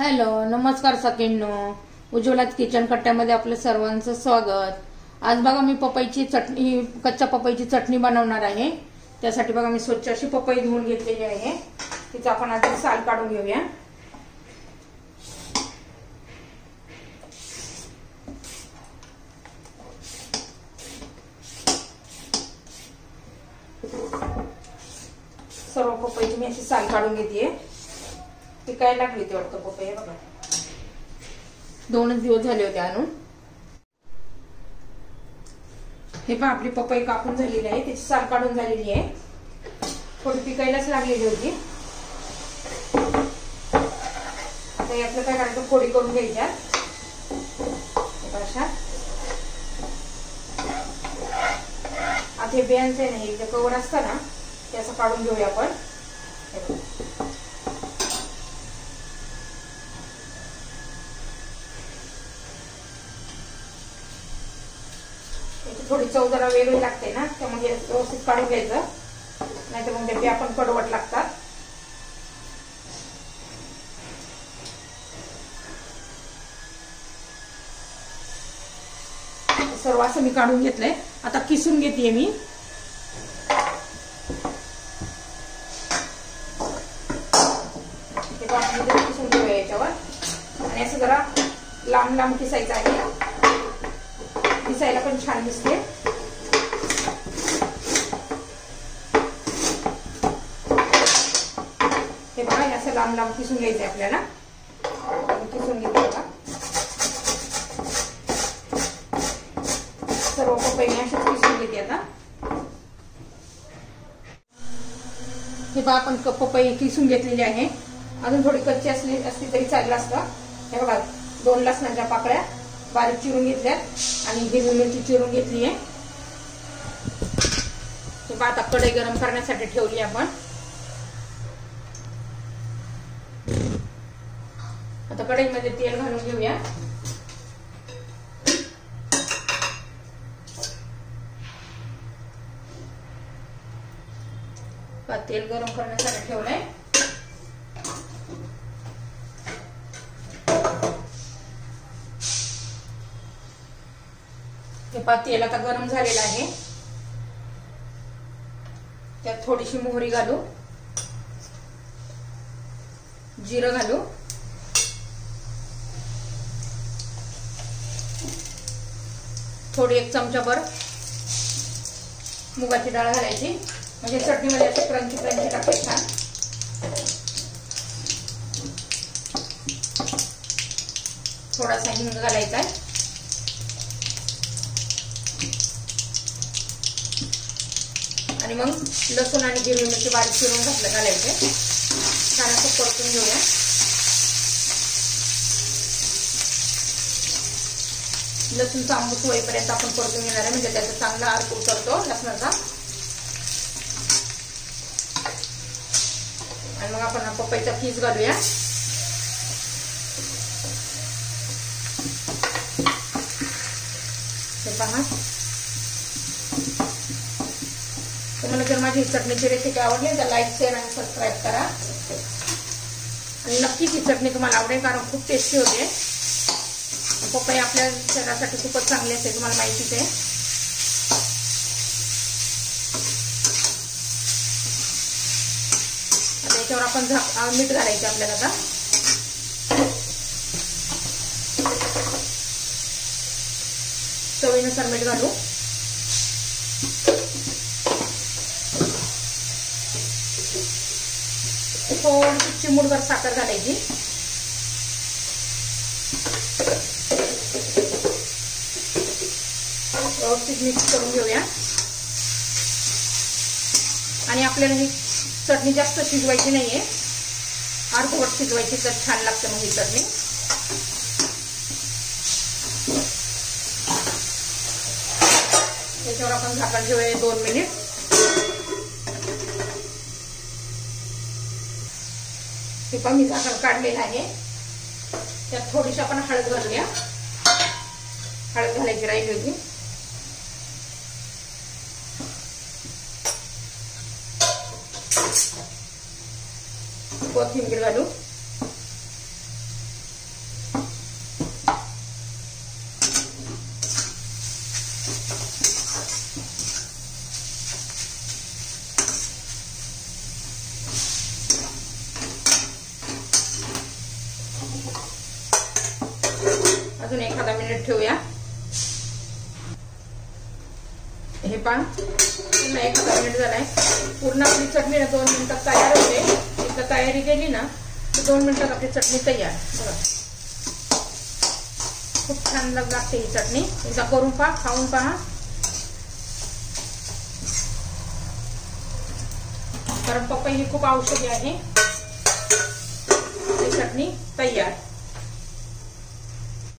Hello, नमस्कार सगळ्यांनो. Ujjwala kitchen कट्ट्यामध्ये आपलं सर्वांचं स्वागत. आज बघा मी पपईची चटणी, कच्च्या पपईची चटणी बनवणार आहे. त्यासाठी बघा मी स्वच्छ अशी पपई धुवून घेतलेली आहे. तिचं आपण आधी साल काढून घेऊया. सर्व पपईची मी अशी साल काढून घेते. ती काय लागली ती वाटतं पपई बघा. 2 दिवस झाले होते आणून. हे पहा आपली पपई कापून झालेली आहे, त्याची साल काढून झालेली आहे. थोडी पिकायलाच लागलेली होती. आता यातलं काय करायचं, फोडी करून घ्यायच्या अशा. आता हे बियांचं आहे ना, हे कवर असतं ना, ते असं काढून घेऊया आपण. थोडी चव जरा वेगळी लागते ना, त्यामुळे व्यवस्थित काढून घ्यायचं, नाहीतर मग ते आपण कडवट लागतात. सर्व असं मी काढून घेतलंय. आता किसून घेते मी. किसून घेऊया याच्यावर. आणि असं जरा लांब लांब किसायचं आहे, दिसायला पण छान दिसते. हे बघा, असं लांब लांब किसून घ्यायचंय आपल्याला. किसून घेते बघा. सर्व पपई अशीच किसून घेते. आता हे बघा, आपण पपई किसून घेतलेली आहे. अजून थोडी कच्ची असली तरी चाललं असतं. हे बघा, 2 लसणाच्या पाकळ्या बारीक चिरून घेतल्यात आणि हिरवी मिरची चिरून घेतली आहे. आता कढई गरम करण्यासाठी ठेवली आपण. आता कढईमध्ये तेल घालून घेऊया. तेल गरम करण्यासाठी ठेवलंय. तेल आता गरम झालेलं आहे. त्यात थोडीशी मोहरी घालू, जिरं घालू, थोडी 1 चमचाभर मुगाची डाळ घालायची, म्हणजे चटणीमध्ये असं क्रंची क्रंची लागते छान. थोडासा हिंग घालायचा आहे. आणि मग लसूण आणि हिरवी मिरची बारीक चिरून घालायचे. छान असं परतून घेऊया. लसूण तांबूस होईपर्यंत आपण परतून घेणार आहे, म्हणजे त्याचा चांगला अर्क उतरतो लसणाचा. आणि मग आपण पपईचा किस घालूया. हे पहा, तुम्हाला जर माझी चटणीची रेसिपी आवडली तर लाईक, शेअर आणि सबस्क्राईब करा. आणि नक्कीच ही चटणी तुम्हाला आवडेल, कारण खूप टेस्टी होते. पपई आपल्या शरीरासाठी खूपच चांगली असते, तुम्हाला माहितीच आहे. आता याच्यावर आपण मीठ घालायचे आपल्याला. आता चवीनुसार मीठ घालू. थोडी चिमूटभर साखर घालायची. व्यवस्थित मिक्स करून घेऊया. आणि आपल्याला ही चटणी जास्त शिजवायची नाहीये, अर्धवट शिजवायची, तर छान लागते मग ही चटणी. त्याच्यावर आपण झाकण ठेवूया 2 मिनिट. हे पण मी झाकण काढलेलं आहे. त्यात थोडीशी आपण हळद घालूया. हळद घालायची राहिली होती. कोथिंबीर घालू. अजून एखादा मिनिट ठेवूया। हे पहा पुन्हा एखादा मिनिट झालाय। पूर्ण आपली चटणी 2 मिनिटात तयार होते। एकदा तयारी केली ना तर 2 मिनिटात आपली चटणी तयार। बघा खूप छान लागते ही चटणी। एकदा करून पहा, खाऊन पहा। कारण पपई ही खूप औषधी आहे। ही चटणी तयार।